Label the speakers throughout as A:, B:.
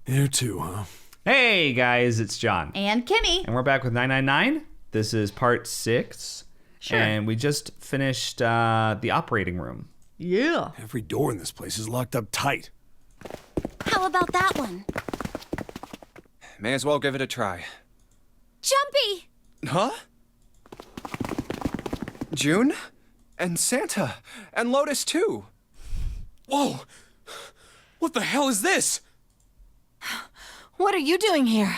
A: There too, huh?
B: Hey guys, it's John.
C: And Kimmy.
B: And we're back with 999. This is part 6.
C: Sure.
B: And we just finished the operating room.
C: Yeah.
A: Every door in this place is locked up tight.
D: How about that one?
E: May as well give it a try.
D: Jumpy!
E: Huh? June? And Santa. And Lotus, too.
F: Whoa! What the hell is this?
D: What are you doing here?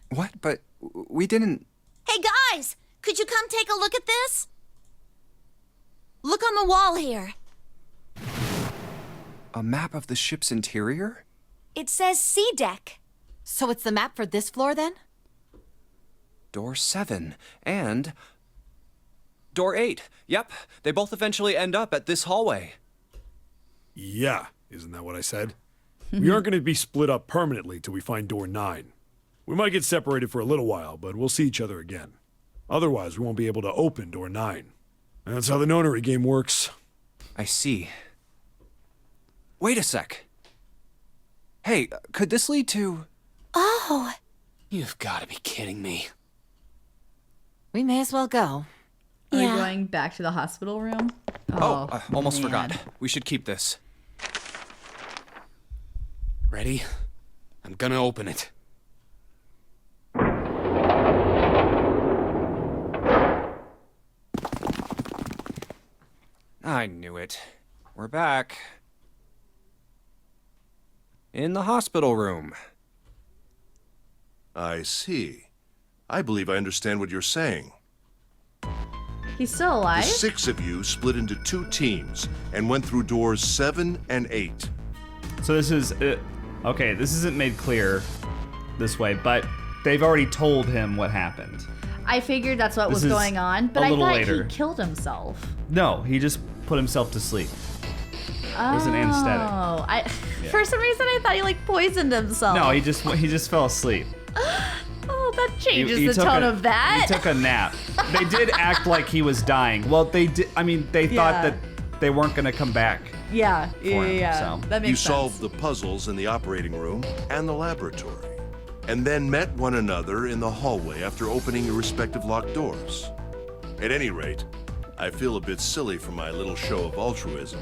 E: What? But we didn't...
D: Hey, guys! Could you come take a look at this? Look on the wall here.
E: A map of the ship's interior?
D: It says C deck.
G: So it's the map for this floor, then?
E: Door 7. And... Door 8. Yep, they both eventually end up at this hallway.
A: Yeah, isn't that what I said? We aren't going to be split up permanently till we find door 9. We might get separated for a little while, but we'll see each other again. Otherwise, we won't be able to open door 9. And that's how the nonary game works.
E: I see. Wait a sec. Hey, could this lead to...
D: Oh.
F: You've got to be kidding me.
G: We may as well go.
C: Are we
D: Yeah.
C: going back to the hospital room?
E: Almost
C: man.
E: forgot. We should keep this.
F: Ready? I'm gonna open it.
E: I knew it. We're back. In the hospital room.
H: I see. I believe I understand what you're saying.
C: He's still
H: The
C: alive?
H: 6 of you split into 2 teams and went through doors 7 and 8.
B: So this is... okay, this isn't made clear this way, but they've already told him what happened.
C: I figured that's what
B: This
C: was
B: is
C: going on, but
B: a
C: I
B: little
C: thought
B: later.
C: he killed himself.
B: No, he just put himself to sleep. It was an anesthetic.
C: Oh, for some reason I thought he like poisoned himself.
B: No, he just fell asleep.
C: Oh, that changes
B: He
C: the
B: took
C: tone
B: a-
C: of that.
B: He took a nap. They did act like he was dying. Well, they did. I mean, they thought
C: Yeah.
B: that they weren't going to come back.
C: yeah,
B: him, so.
C: That makes
H: You
C: sense.
H: solved the puzzles in the operating room and the laboratory, and then met one another in the hallway after opening your respective locked doors. At any rate, I feel a bit silly for my little show of altruism.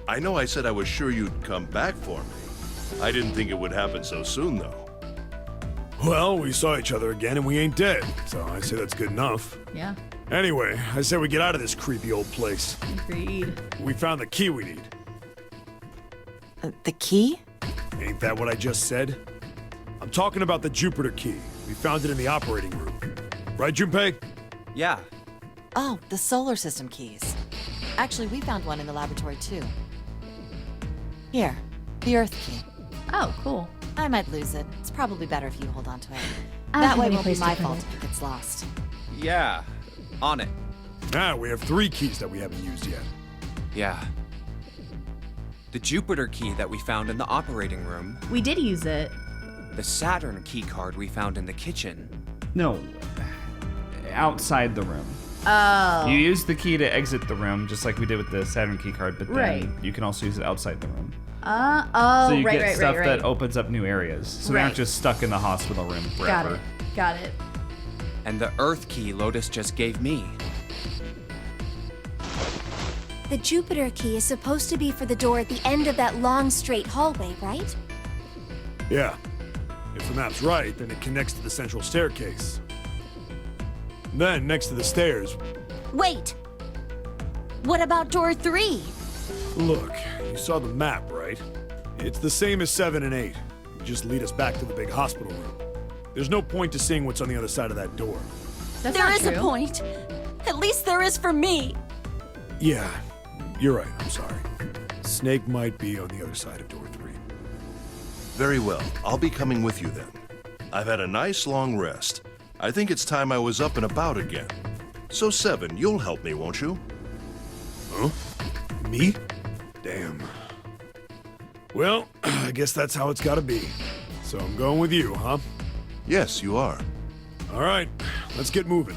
H: I know I said I was sure you'd come back for me. I didn't think it would happen so soon, though.
A: Well, we saw each other again and we ain't dead, so I say that's good enough.
C: Yeah,
A: Anyway, I say we get out of this creepy old place.
C: agreed.
A: We found the key we need.
G: The key?
A: Ain't that what I just said? I'm talking about the Jupiter key. We found it in the operating room. Right, Junpei?
E: Yeah.
G: Oh, the solar system keys. Actually, we found one in the laboratory, too. Here, the Earth key.
C: Oh, cool.
G: I might lose it. It's probably better if you hold on to it.
C: I don't
G: That
C: have
G: way
C: any
G: it won't be
C: place to
G: my
C: put
G: fault
C: it.
G: if it gets lost.
E: Yeah. On it.
A: Ah, we have 3 keys that we haven't used yet.
E: Yeah. The Jupiter key that we found in the operating room.
C: We did use it.
E: The Saturn key card we found in the kitchen.
B: No, outside the room.
C: Oh.
B: You use the key to exit the room, just like we did with the Saturn key card, but then
C: Right.
B: you can also use it outside the room.
C: Oh,
B: So you
C: right,
B: get
C: right,
B: stuff
C: right,
B: that
C: right.
B: opens up new areas. So they aren't
C: Right.
B: just stuck in the hospital room
C: Got
B: forever.
C: it. Got it.
E: And the Earth key Lotus just gave me.
D: The Jupiter key is supposed to be for the door at the end of that long, straight hallway, right?
A: Yeah. If the map's right, then it connects to the central staircase. Then, next to the stairs,
D: Wait. What about door 3?
A: look, you saw the map, right? It's the same as 7 and 8. You just lead us back to the big hospital room. There's no point to seeing what's on the other side of that door.
C: That's
D: There
C: not
D: is a
C: true.
D: point. At least there is for me.
A: Yeah, you're right, I'm sorry. Snake might be on the other side of door 3.
H: Very well. I'll be coming with you then. I've had a nice long rest. I think it's time I was up and about again. So 7, you'll help me, won't you?
A: Huh? Me? Damn. Well, I guess that's how it's gotta be. So I'm going with you, huh?
H: Yes, you are.
A: All right, let's get moving.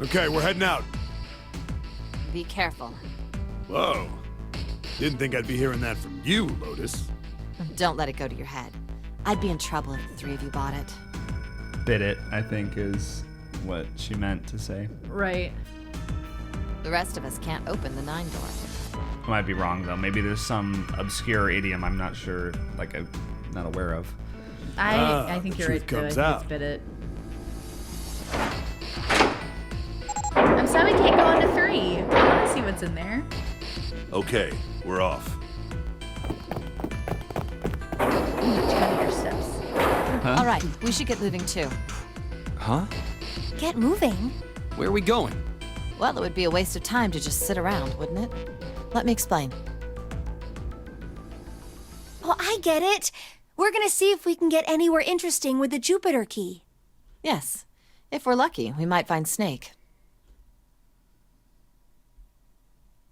A: Okay, we're heading out.
G: Be careful.
A: Whoa. Didn't think I'd be hearing that from you, Lotus.
G: Don't let it go to your head. I'd be in trouble if the three of you bought it.
B: Bit it, I think, is what she meant to say.
C: Right.
G: The rest of us can't open the 9 door.
B: I might be wrong, though. Maybe there's some obscure idiom I'm not sure, like, I'm not aware of.
C: I think
A: the
C: you're
A: truth
C: right, too. I
A: comes
C: think
A: out.
C: it's bit it. I'm sad we can't go into 3. I want to see what's in there.
H: Okay, we're off.
C: Cover your steps.
G: All right, we should get moving too.
E: Huh?
D: Get moving.
F: Where are we going?
G: Well, it would be a waste of time to just sit around, wouldn't it? Let me explain.
D: Oh, I get it. We're gonna see if we can get anywhere interesting with the Jupiter key.
G: Yes. If we're lucky, we might find Snake.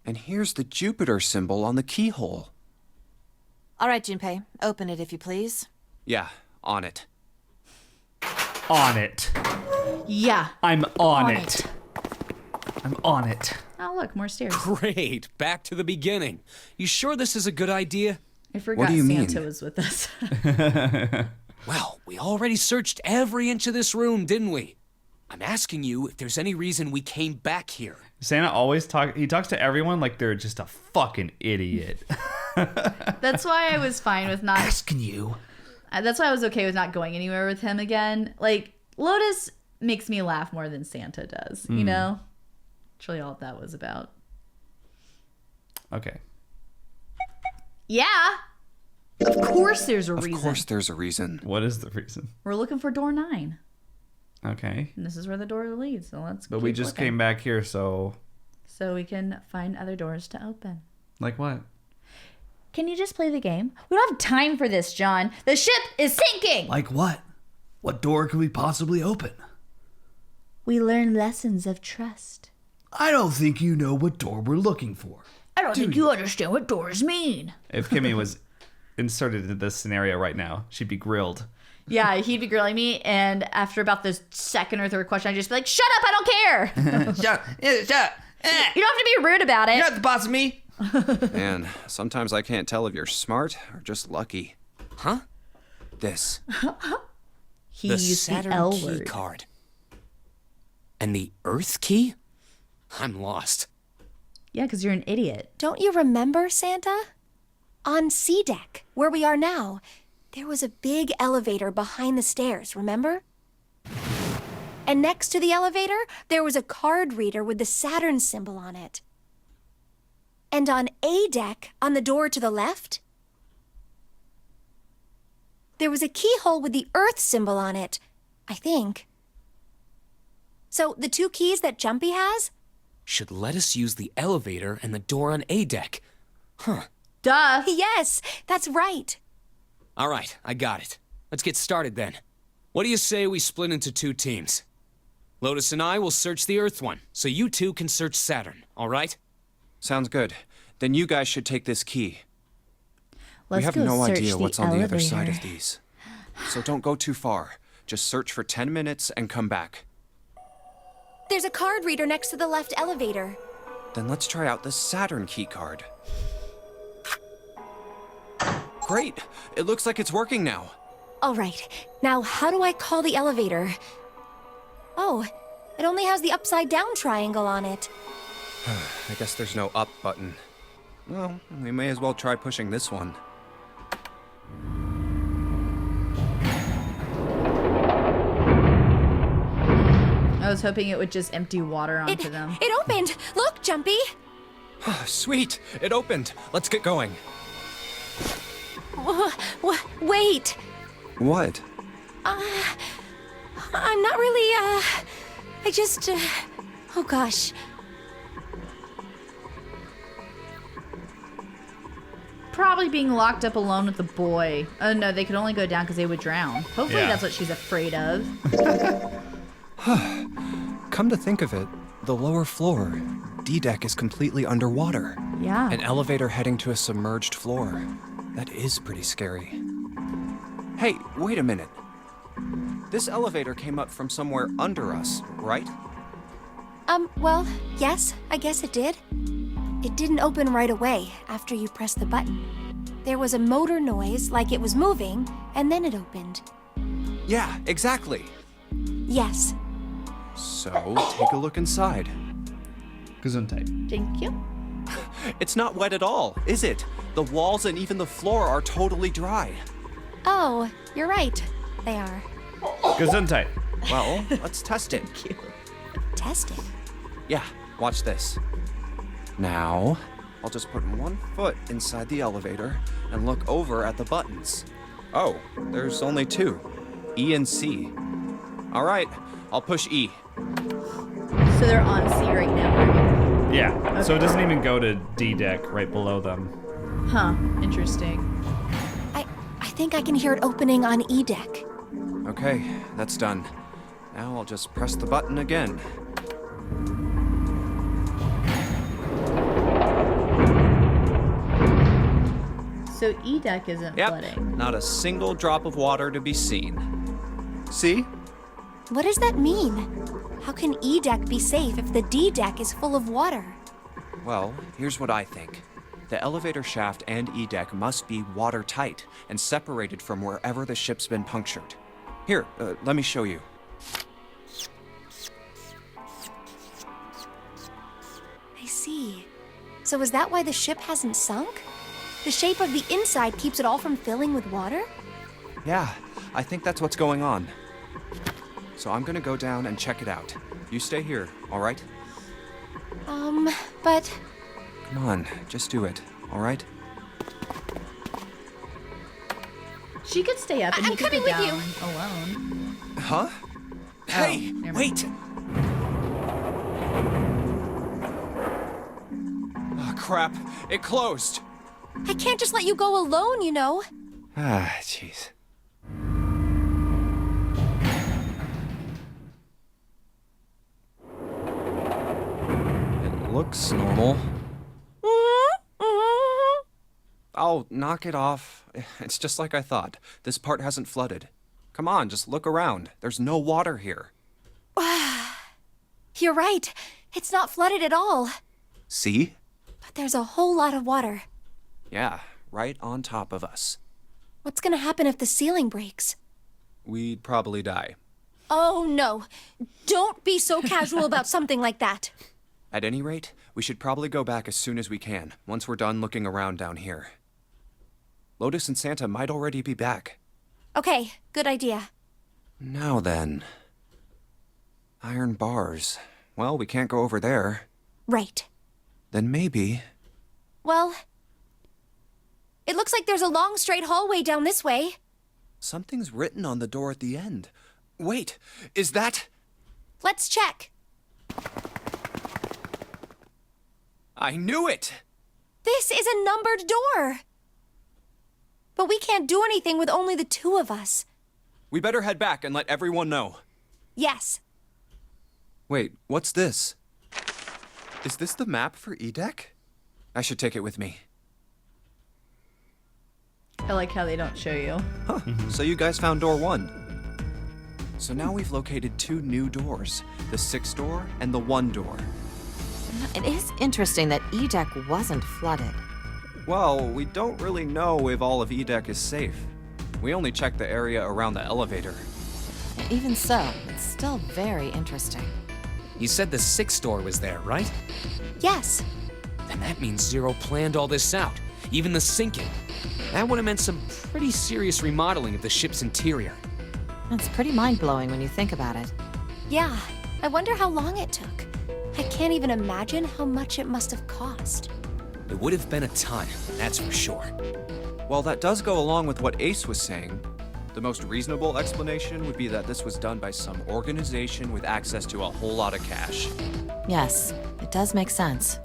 E: And here's the Jupiter symbol on the keyhole.
G: All right, Junpei, open it if you please.
E: Yeah, on it.
B: On it.
C: Yeah.
B: I'm on it. I'm on it.
C: Oh, look, more stairs.
F: Great. Back to the beginning. You sure this is a good idea?
C: I forgot
E: do you mean?
C: Santa was with us.
F: Well, we already searched every inch of this room, didn't we? I'm asking you if there's any reason we came back here.
B: Santa always talks to everyone like they're just a fucking idiot.
C: That's why I was fine with not.
B: Asking you.
C: That's why I was okay with not going anywhere with him again. Like, Lotus makes me laugh more than Santa does, you know? That's really all that was about.
B: Okay.
C: Yeah. Of course there's a reason.
E: Of course there's a reason.
B: What is the reason?
C: We're looking for door 9.
B: Okay.
C: And this is where the door leads, so let's
B: But we
C: keep
B: just
C: looking.
B: came back here, so...
C: So we can find other doors to open.
B: Like what?
C: Can you just play the game? We don't have time for this, John. The ship is sinking!
I: Like what? What door could we possibly open?
C: We learn lessons of trust.
I: I don't think you know what door we're looking for.
C: I don't think you understand what doors mean.
B: If Kimmy was inserted into this scenario right now, she'd be grilled.
C: Yeah, he'd be grilling me, and after about the second or third question, I'd just be like, shut up, I don't care!
I: Shut.
C: You don't have to be rude about it.
I: You're not the boss of me.
E: Man, sometimes I can't tell if you're smart or just lucky.
F: Huh?
E: This.
C: He
F: The
C: used
F: Saturn
C: the L
F: key
C: word.
F: card. And the Earth key? I'm lost.
C: Yeah, because you're an idiot.
D: Don't you remember, Santa? On C deck, where we are now, there was a big elevator behind the stairs, remember? And next to the elevator, there was a card reader with the Saturn symbol on it. And on A deck, on the door to the left, there was a keyhole with the Earth symbol on it, I think. So the 2 keys that Jumpy has?
F: Should let us use the elevator and the door on A deck. Huh.
C: Duh.
D: Yes, that's right.
F: All right, I got it. Let's get started then. What do you say we split into 2 teams? Lotus and I will search the Earth one, so you 2 can search Saturn, all right?
E: Sounds good. Then you guys should take this key.
C: Let's
E: we have
C: go
E: no
C: search
E: idea
C: the
E: what's on the other side
C: elevator.
E: of these. So don't go too far. Just search for 10 minutes and come back.
D: There's a card reader next to the left elevator.
E: Then let's try out the Saturn key card. Great! It looks like it's working now.
D: All right, now how do I call the elevator? Oh, it only has the upside down triangle on it.
E: I guess there's no up button. Well, we may as well try pushing this one.
C: I was hoping it would just empty water onto them.
D: It opened! Look, Jumpy!
E: Sweet! It opened! Let's get going.
D: Wait!
E: What?
D: I'm not really, I just, oh gosh.
C: Probably being locked up alone with the boy. Oh no, they could only go down because they would drown. Hopefully
B: Yeah.
C: that's what she's afraid of.
E: Come to think of it, the lower floor, D deck, is completely underwater.
C: Yeah.
E: An elevator heading to a submerged floor. That is pretty scary. Hey, wait a minute. This elevator came up from somewhere under us, right?
D: Well, yes, I guess it did. It didn't open right away after you pressed the button. There was a motor noise like it was moving, and then it opened.
E: Yeah, exactly.
D: Yes.
E: So, take a look inside.
B: Gesundheit.
C: Thank you.
E: It's not wet at all, is it? The walls and even the floor are totally dry.
D: Oh, you're right. They are.
B: Gesundheit.
E: Well, let's test it.
D: Test it.
E: Yeah, watch this. Now, I'll just put one foot inside the elevator and look over at the buttons. Oh, there's only two. E and C. All right, I'll push E.
C: So they're on C right now, right?
B: Yeah, so it doesn't even go to D deck right below them.
C: Huh. Interesting.
D: I think I can hear it opening on E deck.
E: Okay, that's done. Now I'll just press the button again.
C: So E deck isn't
E: Yep,
C: flooding.
E: not a single drop of water to be seen. See?
D: What does that mean? How can E deck be safe if the D deck is full of water?
E: Well, here's what I think. The elevator shaft and E deck must be watertight and separated from wherever the ship's been punctured. Here, let me show you.
D: I see. So is that why the ship hasn't sunk? The shape of the inside keeps it all from filling with water?
E: Yeah, I think that's what's going on. So I'm gonna go down and check it out. You stay here, all right?
D: But
E: Come on, just do it, all right?
C: She could stay up and
D: I'm
C: he could
D: coming
C: go
D: with
C: down
D: you.
C: alone.
E: Huh? Hey,
C: never mind.
E: wait! Oh, crap, it closed.
D: I can't just let you go alone, you know.
E: Ah, jeez. It looks normal. Oh, knock it off. It's just like I thought. This part hasn't flooded. Come on, just look around. There's no water here.
D: You're right. It's not flooded at all.
E: See?
D: But there's a whole lot of water.
E: Yeah, right on top of us.
D: What's gonna happen if the ceiling breaks?
E: We'd probably die.
D: Oh, no. Don't be so casual about something like that.
E: At any rate, we should probably go back as soon as we can, once we're done looking around down here. Lotus and Santa might already be back.
D: Okay, good idea.
E: Now then. Iron bars. Well, we can't go over there.
D: Right.
E: Then maybe...
D: Well, it looks like there's a long straight hallway down this way.
E: something's written on the door at the end. Wait, is that...
D: Let's check.
E: I knew it!
D: This is a numbered door. But we can't do anything with only the two of us.
E: We better head back and let everyone know.
D: Yes.
E: Wait, what's this? Is this the map for Edek? I should take it with me.
C: I like how they don't show you.
E: Huh, so you guys found door 1. So now we've located 2 new doors, the 6th door and the 1 door.
G: It is interesting that Edek wasn't flooded.
E: Well, we don't really know if all of Edek is safe. We only checked the area around the elevator.
G: Even so, it's still very interesting.
F: You said the 6th door was there, right?
D: Yes.
F: Then that means Zero planned all this out, even the sinking. That would have meant some pretty serious remodeling of the ship's interior.
G: It's pretty mind-blowing when you think about it.
D: Yeah. I wonder how long it took. I can't even imagine how much it must have cost.
F: It would have been a ton, that's for sure.
E: Well, that does go along with what Ace was saying. The most reasonable explanation would be that this was done by some organization with access to a whole lot of cash.
G: Yes, it does make sense.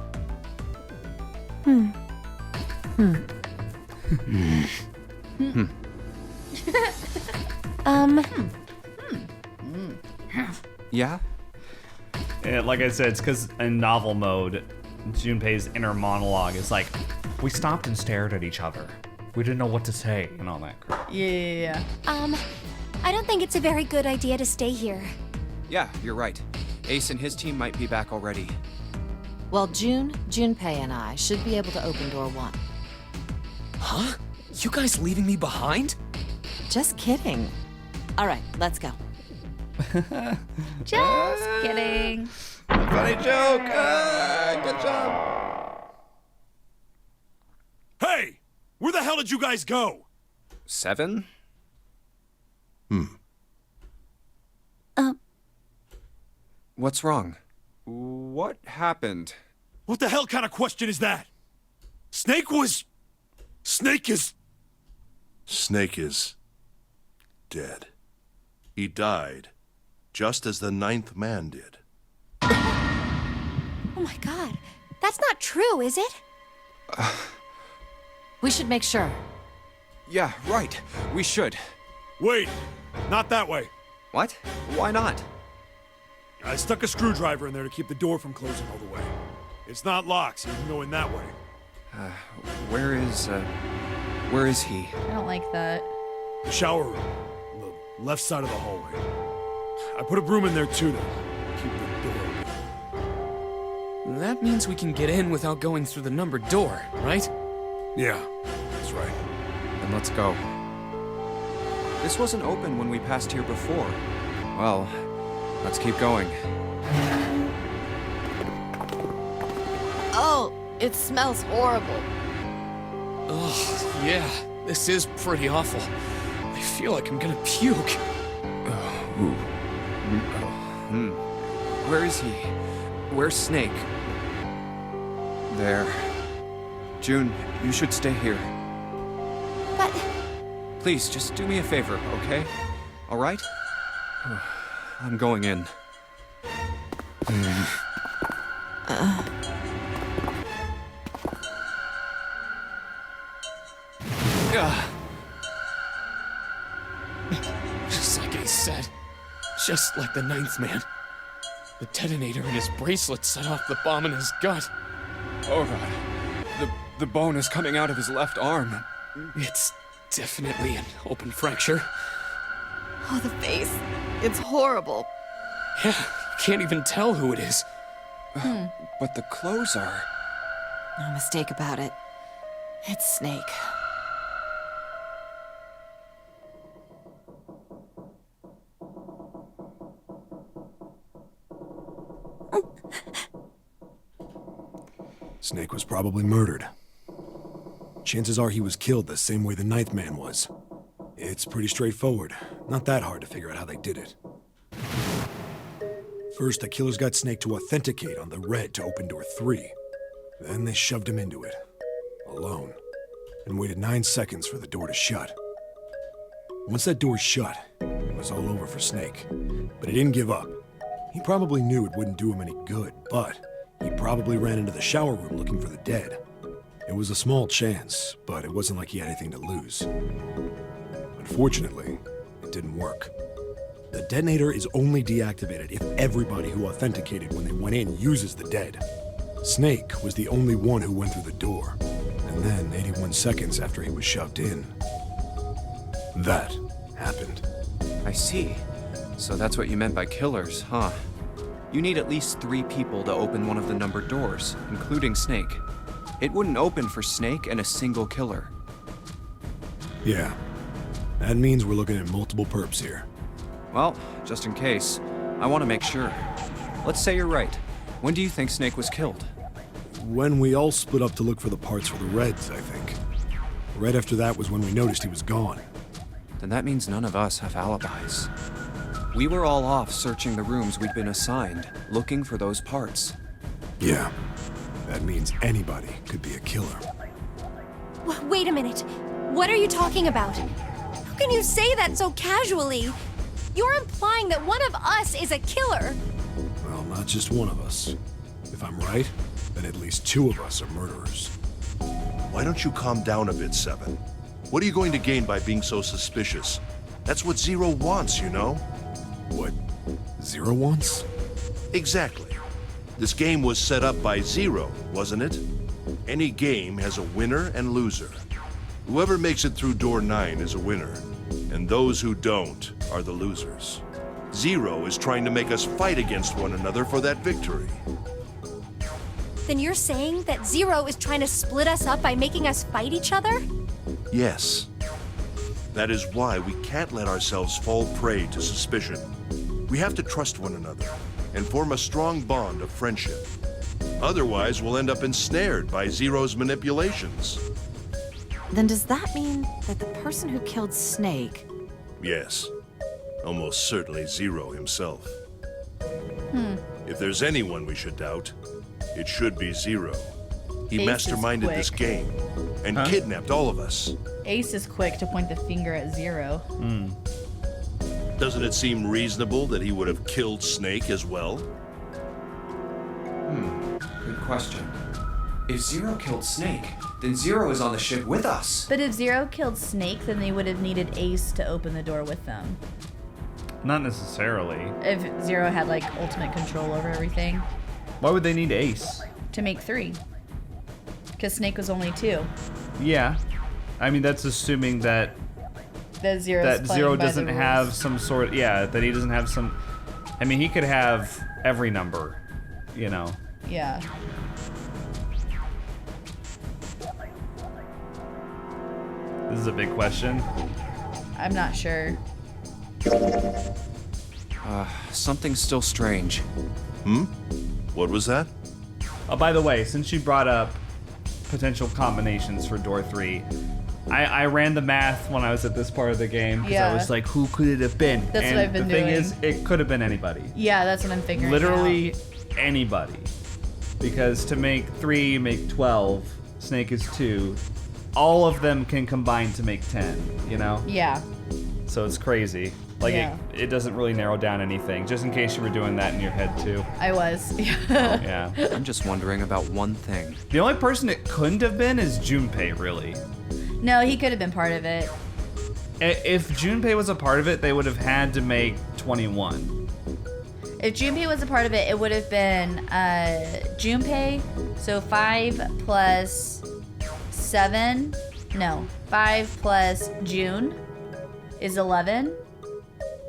E: Yeah?
B: Yeah, like I said, it's because in novel mode, Junpei's inner monologue is like, we stopped and stared at each other. We didn't know what to say and all that crap.
C: Yeah.
D: I don't think it's a very good idea to stay here.
E: Yeah, you're right. Ace and his team might be back already.
G: Well, Junpei, and I should be able to open door 1.
F: Huh? You guys leaving me behind?
G: Just kidding. All right, let's go.
C: Just kidding.
E: Funny joke! Good job!
A: Hey! Where the hell did you guys go?
E: 7? What's wrong? What happened?
A: What the hell kind of question is that? Snake is...
H: Snake is dead. He died, just as the 9th man did.
D: Oh my god. That's not true, is it?
G: We should make sure.
E: Yeah, right. We should.
A: Wait, not that way.
E: What? Why not?
A: I stuck a screwdriver in there to keep the door from closing all the way. It's not locked, so you can go in that way.
E: Where is he?
C: I don't like that.
A: The shower room, on the left side of the hallway. I put a broom in there too to keep the door open.
F: That means we can get in without going through the numbered door, right?
A: Yeah, that's right.
E: Then let's go. This wasn't open when we passed here before. Well, let's keep going.
G: Oh, it smells horrible.
F: Ugh, yeah, this is pretty awful. I feel like I'm gonna puke.
E: Where is he? Where's Snake? There. June, you should stay here.
D: But
E: Please, just do me a favor, okay? All right? I'm going in.
F: Just like he said. Just like the 9th man. The detonator in his bracelet set off the bomb in his gut.
E: Oh god. The bone is coming out of his left arm.
F: It's definitely an open fracture.
G: Oh, the face. It's horrible.
F: Yeah, can't even tell who it is.
E: But the clothes are...
G: No mistake about it. It's Snake.
A: Snake was probably murdered. Chances are he was killed the same way the 9th man was. It's pretty straightforward. Not that hard to figure out how they did it. First, the killers got Snake to authenticate on the red to open door 3. Then they shoved him into it, alone, and waited 9 seconds for the door to shut. Once that door shut, it was all over for Snake. But he didn't give up. He probably knew it wouldn't do him any good, but he probably ran into the shower room looking for the dead. It was a small chance, but it wasn't like he had anything to lose. Unfortunately, it didn't work. The detonator is only deactivated if everybody who authenticated when they went in uses the dead. Snake was the only one who went through the door, and then 81 seconds after he was shoved in, that happened.
E: I see. So that's what you meant by killers, huh? You need at least 3 people to open one of the numbered doors, including Snake. It wouldn't open for Snake and a single killer.
A: Yeah, that means we're looking at multiple perps here.
E: Well, just in case, I want to make sure. Let's say you're right. When do you think Snake was killed?
A: When we all split up to look for the parts for the Reds, I think. Right after that was when we noticed he was gone.
E: Then that means none of us have alibis. We were all off searching the rooms we'd been assigned, looking for those parts.
A: Yeah, that means anybody could be a killer.
D: wait a minute. What are you talking about? How can you say that so casually? You're implying that one of us is a killer.
A: Well, not just one of us. If I'm right, then at least 2 of us are murderers.
H: Why don't you calm down a bit, 7? What are you going to gain by being so suspicious? That's what Zero wants, you know?
A: What Zero wants?
H: Exactly. This game was set up by Zero, wasn't it? Any game has a winner and loser. Whoever makes it through door 9 is a winner, and those who don't are the losers. Zero is trying to make us fight against one another for that victory.
D: Then you're saying that Zero is trying to split us up by making us fight each other?
H: Yes. That is why we can't let ourselves fall prey to suspicion. We have to trust one another and form a strong bond of friendship. Otherwise, we'll end up ensnared by Zero's manipulations.
G: Then does that mean that the person who killed Snake...
H: Yes. Almost certainly Zero himself. If there's anyone we should doubt, it should be Zero. He
C: Ace is
H: masterminded this
C: quick.
H: game and kidnapped all of us.
C: Ace is quick to point the finger at Zero.
H: Doesn't it seem reasonable that he would have killed Snake as well?
E: Good question. If Zero killed Snake, then Zero is on the ship with us.
C: But if Zero killed Snake, then they would have needed Ace to open the door with them.
B: Not necessarily.
C: If Zero had like ultimate control over everything.
B: Why would they need Ace?
C: To make 3. Because Snake was only 2.
B: Yeah. I mean, that's assuming that
C: That Zero
B: doesn't have some sort. Yeah, that he doesn't have some. I mean, he could have every number, you know.
C: Yeah.
B: This is a big question.
C: I'm not sure.
E: Something's still strange.
H: What was that?
B: Oh, by the way, since you brought up potential combinations for door 3, I ran the math when I was at this part of the game because I
C: Yeah.
B: was like, who could it have been?
C: That's
B: and
C: what I've been
B: the thing
C: doing.
B: is, it could have been anybody.
C: Yeah, that's what I'm figuring
B: Literally
C: out.
B: anybody. Because to make 3, you make 12. Snake is 2. All of them can combine to make 10, you know?
C: Yeah.
B: So it's crazy. Like,
C: Yeah.
B: it doesn't really narrow down anything, just in case you were doing that in your head, too.
C: I was.
B: Yeah.
E: I'm just wondering about one thing.
B: The only person it couldn't have been is Junpei, really.
C: No, he could have been part of it.
B: If Junpei was a part of it, they would have had to make 21.
C: If Junpei was a part of it, it would have been Junpei. So 5 plus 7. No, 5 plus June is 11.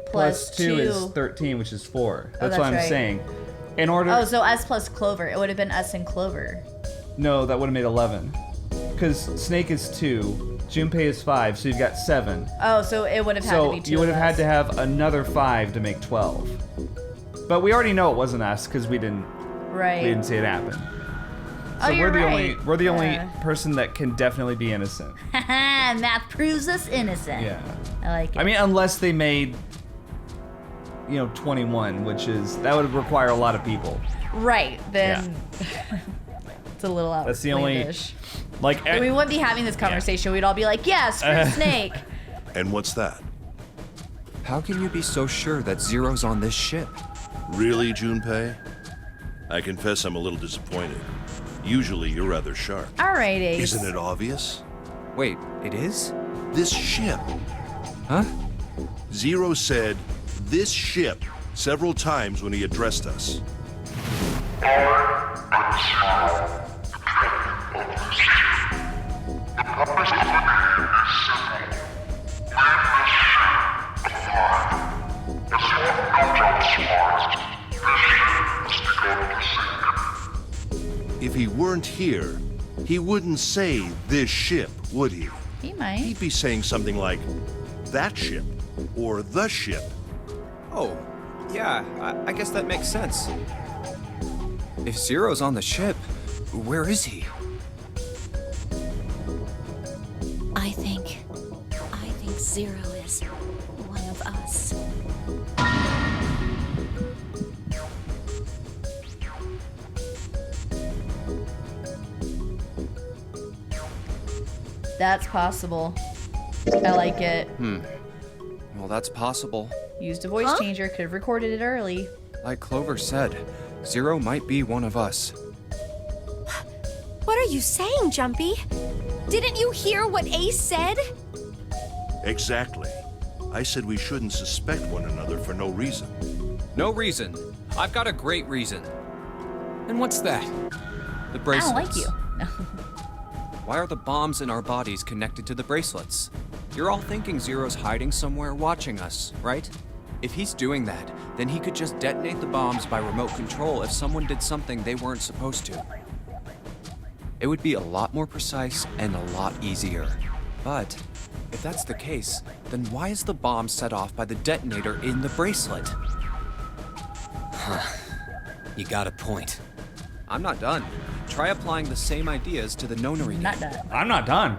B: Plus 2 is 13, which is 4. That's
C: that's
B: what I'm
C: right.
B: saying. In order...
C: Oh, so us plus Clover. It would have been us and Clover.
B: No, that would have made 11. Because Snake is 2, Junpei is 5, so you've got 7.
C: Oh, so it would have had to
B: So
C: be 2
B: you would
C: of
B: have had
C: us.
B: to have another 5 to make 12. But we already know it wasn't us because we didn't
C: Right.
B: see it happen.
C: Oh,
B: So
C: you're
B: we're the only
C: Yeah.
B: person that can definitely be innocent.
C: Haha, math proves us innocent.
B: Yeah.
C: I like it.
B: I mean, unless they made, 21, that would require a lot of people.
C: right, then it's a little
B: That's the only,
C: outlandish.
B: like,
C: We wouldn't be having this conversation. We'd all be like, yeah, screw Snake.
H: And what's that?
E: How can you be so sure that Zero's on this ship?
H: Really, Junpei? I confess I'm a little disappointed. Usually you're rather sharp.
C: All right, Ace.
H: Isn't it obvious?
E: Wait, it is?
H: This ship.
E: Huh?
H: Zero said, this ship, several times when he addressed us. If he weren't here, he wouldn't say this ship, would he?
C: He might.
H: He'd be saying something like, that ship, or the ship.
E: Oh, yeah, I guess that makes sense. If Zero's on the ship, where is he?
D: I think Zero is one of us.
C: That's possible. I like it.
E: Well, that's possible.
C: Used a voice changer. Could have recorded it early.
E: Like Clover said, Zero might be one of us.
D: What are you saying, Jumpy? Didn't you hear what Ace said?
H: Exactly. I said we shouldn't suspect one another for no reason.
F: No reason. I've got a great reason. And what's that?
E: The
C: I
E: bracelets.
C: don't like you. No.
E: Why are the bombs in our bodies connected to the bracelets? You're all thinking Zero's hiding somewhere watching us, right? If he's doing that, then he could just detonate the bombs by remote control if someone did something they weren't supposed to. It would be a lot more precise and a lot easier. But if that's the case, then why is the bomb set off by the detonator in the bracelet?
F: You got a point.
E: I'm not done. Try applying the same ideas to the nonary
C: Not
E: game.
C: done.
B: I'm not done.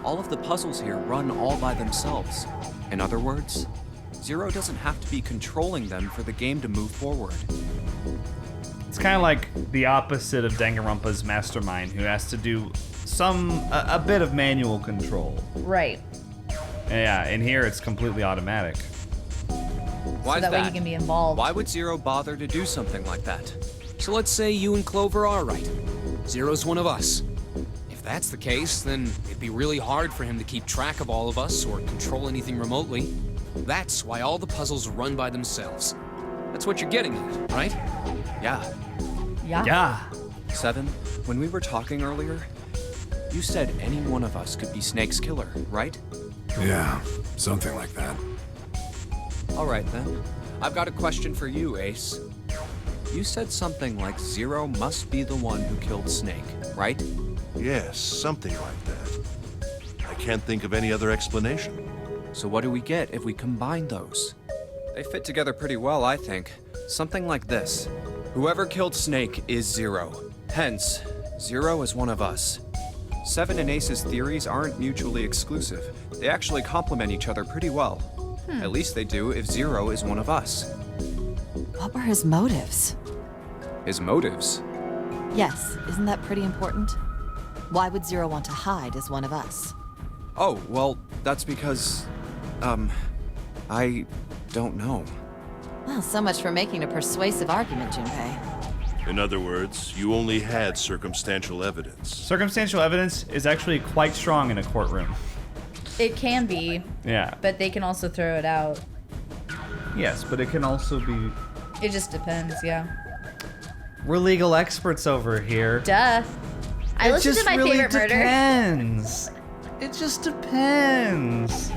E: All of the puzzles here run all by themselves. In other words, Zero doesn't have to be controlling them for the game to move forward.
B: It's kind of like the opposite of Danganronpa's mastermind, who has to do a bit of manual control.
C: Right.
B: Yeah, in here it's completely automatic.
E: Why
C: So
E: is
C: that way you can be involved.
E: Why would Zero bother to do something like that?
F: So let's say you and Clover are right. Zero's one of us. If that's the case, then it'd be really hard for him to keep track of all of us or control anything remotely. That's why all the puzzles run by themselves. That's what you're getting at, right?
E: Yeah.
C: Yeah.
B: Yeah.
E: 7, when we were talking earlier, you said any one of us could be Snake's killer, right?
A: Yeah, something like that.
E: All right then. I've got a question for you, Ace. You said something like Zero must be the one who killed Snake, right?
H: Yes, something like that. I can't think of any other explanation.
E: So what do we get if we combine those? They fit together pretty well, I think. Something like this. Whoever killed Snake is Zero. Hence, Zero is one of us. 7 and Ace's theories aren't mutually exclusive. They actually complement each other pretty well. At least they do if Zero is one of us.
G: What were his motives?
E: His motives?
G: Yes, isn't that pretty important? Why would Zero want to hide as one of us?
E: Oh, well, that's because... I don't know.
G: Well, so much for making a persuasive argument, Junpei.
H: In other words, you only had circumstantial evidence.
B: Circumstantial evidence is actually quite strong in a courtroom.
C: It can be,
B: Yeah.
C: but they can also throw it out.
B: Yes, but it can also be...
C: It just depends, yeah.
B: We're legal experts over here.
C: Duh. I listened to my favorite murder.
B: depends. It just depends.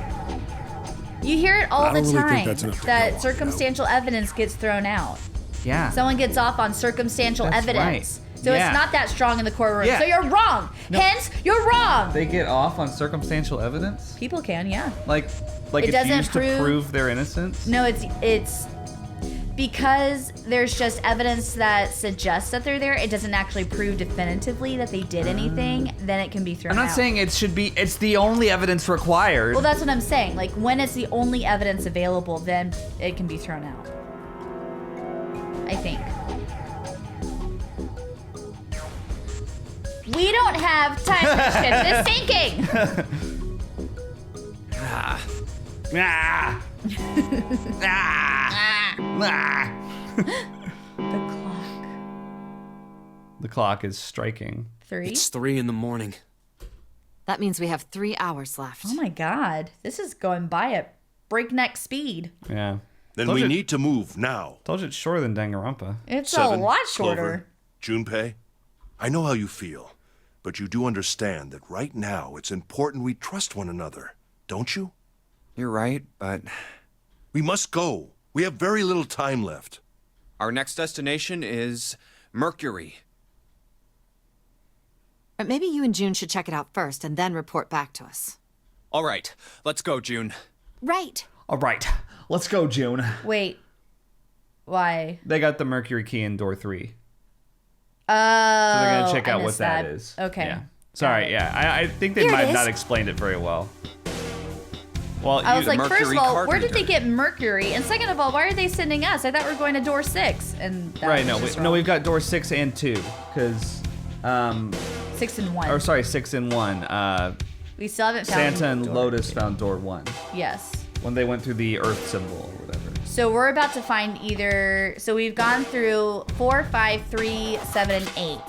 C: You hear it all
A: I
C: the
A: don't really think
C: time
A: that's enough to
C: that
A: go on, you know?
C: circumstantial evidence gets thrown out.
B: Yeah.
C: Someone gets off on circumstantial
B: That's
C: evidence.
B: right.
C: So
B: Yeah.
C: it's not that strong in the courtroom.
B: Yeah.
C: So you're wrong.
B: No.
C: Hence, you're wrong.
B: They get off on circumstantial evidence?
C: People can, yeah.
B: Like
C: It
B: it's
C: doesn't
B: used to
C: prove-
B: prove their innocence?
C: No, it's because there's just evidence that suggests that they're there. It doesn't actually prove definitively that they did anything. Then it can be thrown
B: I'm
C: out.
B: not saying it should be, it's the only evidence required.
C: Well, that's what I'm saying. Like when it's the only evidence available, then it can be thrown out. I think. We don't have time to shift this thinking.
B: Ah. Ah.
C: The clock.
B: The clock is striking.
C: 3.
F: It's 3 in the morning.
G: That means we have 3 hours left.
C: Oh my god, this is going by at breakneck speed.
B: Yeah.
H: Then
B: Told
H: we
B: you-
H: need to move now.
B: Told you it's shorter than Danganronpa.
C: It's
H: 7,
C: a lot
H: Clover,
C: shorter.
H: Junpei, I know how you feel, but you do understand that right now it's important we trust one another, don't you?
E: You're right, but
H: We must go. We have very little time left.
E: our next destination is Mercury.
G: But maybe you and June should check it out first and then report back to us.
E: All right, let's go, June.
D: Right.
B: All right. Let's go, June.
C: Wait. Why?
B: They got the Mercury key in door 3.
C: Oh,
B: So they're going to check
C: I
B: out what
C: missed
B: that is.
C: Okay.
B: Yeah. Sorry, yeah. I think they
D: Here it
B: might have
D: is.
B: not explained it very well. Well,
C: I was
B: you,
C: like,
E: Mercury
C: first of all,
E: card
C: where did they
E: reader.
C: get Mercury? And second of all, why are they sending us? I thought we were going to door 6. And that
B: right,
C: was
B: no,
C: just
B: no,
C: wrong.
B: we've got door 6 and 2. Because,
C: 6 and 1.
B: or sorry, 6 and 1.
C: We still haven't found
B: Santa and
C: door
B: Lotus
C: 2.
B: found door 1.
C: Yes.
B: When they went through the Earth symbol or whatever.
C: So we're about to find either. So we've gone through 4, 5, 3, 7, and 8.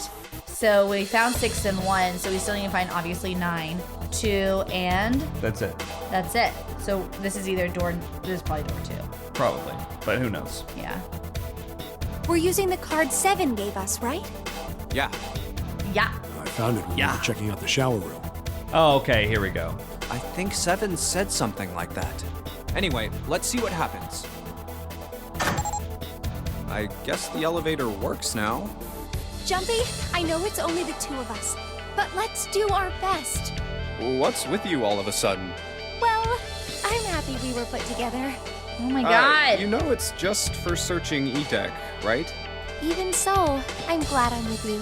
C: So we found 6 and 1. So we still need to find obviously 9, 2, and
B: That's it.
C: that's it. So this is either door. This is probably door 2.
B: Probably. But who knows?
C: Yeah.
D: We're using the card 7 gave us, right?
E: Yeah,
C: Yeah.
A: I found it when we were checking out the shower room.
B: Oh, okay, here we go.
E: I think 7 said something like that. Anyway, let's see what happens. I guess the elevator works now.
D: Jumpy, I know it's only the 2 of us, but let's do our best.
E: What's with you all of a sudden?
D: Well, I'm happy we were put together.
C: Oh my god.
E: You know it's just for searching E-Deck, right?
D: Even so, I'm glad I'm with you.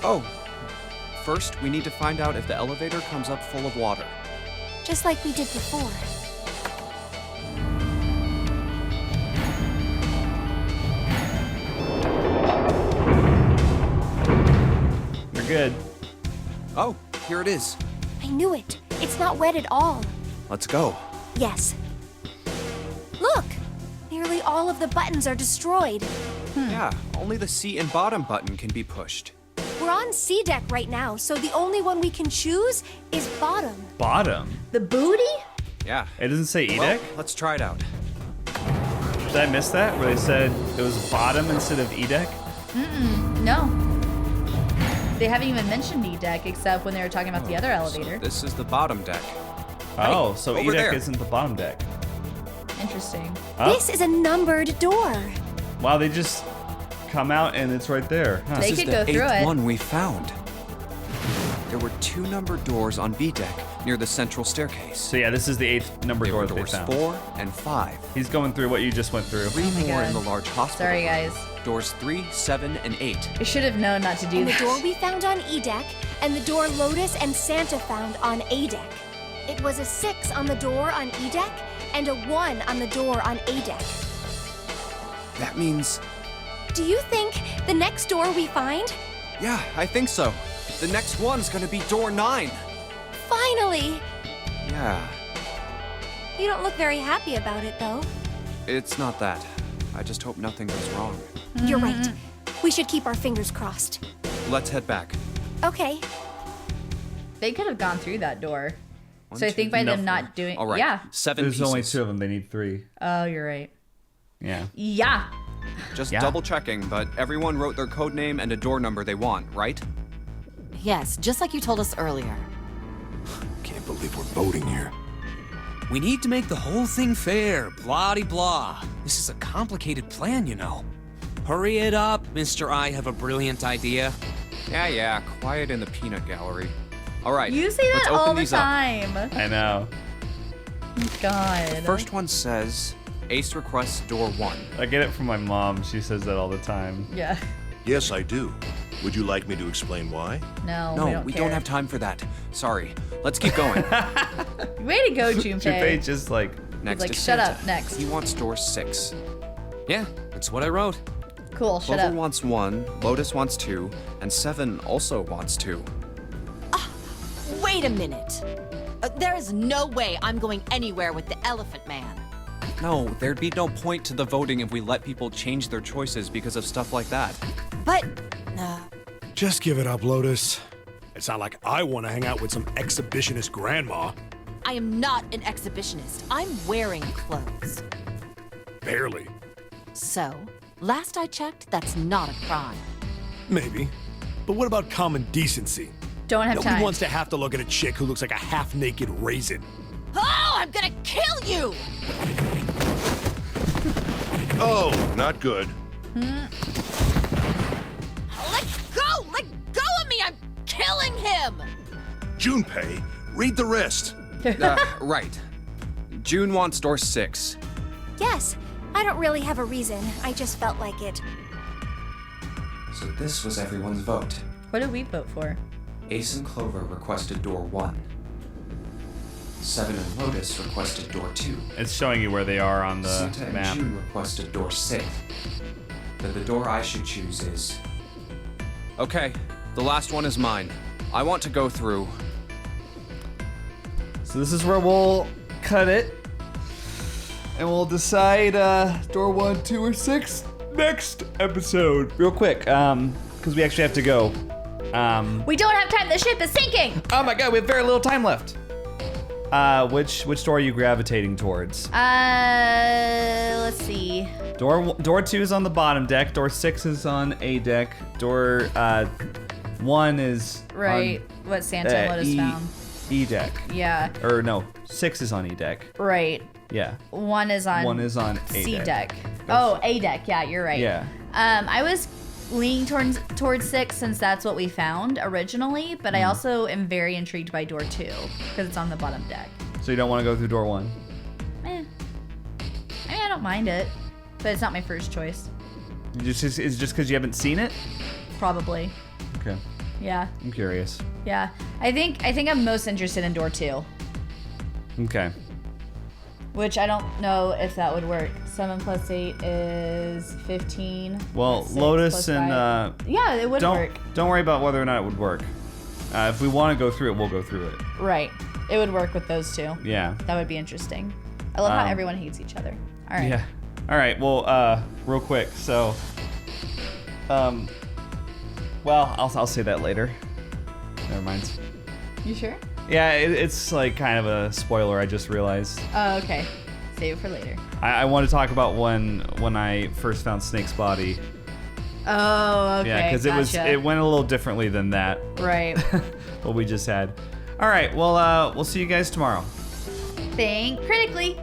E: Oh. First, we need to find out if the elevator comes up full of water.
D: Just like we did before.
B: You're good.
E: Oh, here it is.
D: I knew it. It's not wet at all.
E: Let's go.
D: Yes. Look! Nearly all of the buttons are destroyed.
E: Yeah, only the seat and bottom button can be pushed.
D: We're on C deck right now, so the only one we can choose is bottom.
B: Bottom.
C: The booty?
E: Yeah.
B: It doesn't say
E: Well,
B: E-Deck?
E: let's try it out.
B: Did I miss that? Where they said it was bottom instead of E-Deck?
C: No. They haven't even mentioned E-Deck except when they were talking about the other elevator.
E: This is the bottom deck.
B: Oh, so
E: over
B: E-Deck
E: there.
B: isn't the bottom deck.
C: Interesting.
B: Oh.
D: This is a numbered door.
B: Wow, they just come out and it's right there. Huh.
C: They
E: This
C: could
E: is
C: go
E: the
C: through
E: eighth
C: it.
E: one we found. There were 2 numbered doors on B deck near the central staircase.
B: So yeah, this is the 8th number
E: There
B: door
E: were
B: that they
E: doors
B: found.
E: 4 and 5.
B: He's going through what you just went through.
E: 3
C: my
E: more in
C: God.
E: the large hospital.
C: Sorry,
E: room.
C: guys.
E: Doors 3, 7, and 8.
C: I should have known not to do
D: And the
C: that.
D: door we found on E deck, and the door Lotus and Santa found on A deck. It was a 6 on the door on E deck, and a 1 on the door on A deck.
E: That means,
D: Do you think the next door we find?
E: yeah, I think so. The next one's gonna be door 9.
D: Finally!
E: Yeah,
D: You don't look very happy about it, though.
E: it's not that. I just hope nothing goes wrong.
D: You're right. We should keep our fingers crossed.
E: Let's head back.
D: Okay.
C: They could have gone through that door.
E: One,
C: So I
E: two,
C: think by them
E: no,
C: not doing...
E: All right.
C: Yeah.
E: 7
B: There's
E: pieces.
B: only 2 of them. They need 3.
C: Oh, you're right.
B: Yeah.
C: Yeah.
E: Just
B: Yeah.
E: double checking, but everyone wrote their code name and a door number they want, right?
G: Yes, just like you told us earlier.
A: Can't believe we're voting here.
F: We need to make the whole thing fair, blah-de-blah. This is a complicated plan, you know. Hurry it up, Mr. I have a brilliant idea.
E: Yeah, quiet in the peanut gallery. All right.
C: You say
E: let's
C: that
E: open
C: all the
E: these up.
C: time.
B: I know.
C: God.
E: First one says, Ace requests door 1.
B: I get it from my mom. She says that all the time.
C: Yeah.
H: Yes, I do. Would you like me to explain why?
C: No,
E: No,
C: we
E: we
C: care.
E: don't have time for that. Sorry. Let's keep going.
C: Way to go, Junpei.
B: Junpei just like,
E: Next
C: like,
E: is
C: shut
E: Santa.
C: up, next.
E: He wants door 6.
F: Yeah, that's what I wrote.
C: Cool, shut
E: Clover
C: up.
E: wants 1, Lotus wants 2, and 7 also wants 2.
G: Wait a minute. There is no way I'm going anywhere with the Elephant Man.
E: No, there'd be no point to the voting if we let people change their choices because of stuff like that.
G: But
A: Just give it up, Lotus. It's not like I want to hang out with some exhibitionist grandma.
G: I am not an exhibitionist. I'm wearing clothes.
A: Barely.
G: So, last I checked, that's not a crime.
A: Maybe. But what about common decency?
C: Don't have
A: Nobody
C: time.
A: wants to have to look at a chick who looks like a half-naked raisin.
G: Oh, I'm gonna kill you!
H: Oh, not good.
G: Let go! Let go of me! I'm killing him!
H: Junpei, read the rest.
E: Right. June wants door 6.
D: Yes. I don't really have a reason. I just felt like it.
E: So this was everyone's vote.
C: What did we vote for?
E: Ace and Clover requested door 1. 7 and Lotus requested door 2.
B: it's showing you where they are on the
E: Santa and
B: map.
E: June requested door 6. Then the door I should choose is... Okay, the last one is mine. I want to go through...
B: So this is where we'll cut it. And we'll decide door 1, 2, or 6 next episode. Real quick, because we actually have to go.
C: We don't have time. The ship is sinking.
B: Oh my god, we have very little time left. Which door are you gravitating towards?
C: Let's see.
B: Door 2 is on the bottom deck. Door 6 is on A deck. Door 1 is
C: Right. What Santa and Lotus found.
B: E deck.
C: Yeah.
B: Or no, 6 is on E deck.
C: Right.
B: Yeah.
C: One is on.
B: One is on A
C: C
B: deck.
C: deck. Oh, A deck. Yeah, you're right.
B: Yeah.
C: I was leaning towards 6 since that's what we found originally, but I also am very intrigued by door 2 because it's on the bottom deck.
B: So you don't want to go through door 1?
C: Eh. I mean, I don't mind it, but it's not my first choice.
B: It's just because you haven't seen it?
C: Probably.
B: Okay.
C: Yeah.
B: I'm curious.
C: Yeah. I think I'm most interested in door 2,
B: Okay.
C: which I don't know if that would work. 7 plus 8 is 15.
B: Well,
C: plus 6
B: Lotus
C: plus
B: and
C: 5. Yeah, it would work.
B: Don't worry about whether or not it would work. If we want to go through it, we'll go through it.
C: Right. It would work with those two.
B: Yeah.
C: That would be interesting. I love how everyone hates each other. All right.
B: Yeah. All right. Well, real quick. So, well, I'll say that later. Never mind.
C: You sure?
B: Yeah, it's like kind of a spoiler. I just realized.
C: Oh, okay. Save it for later.
B: I want to talk about when I first found Snake's body.
C: Oh, okay.
B: Yeah, because it went a little differently than that.
C: Right.
B: What we just had. All right. Well, we'll see you guys tomorrow.
C: Think critically.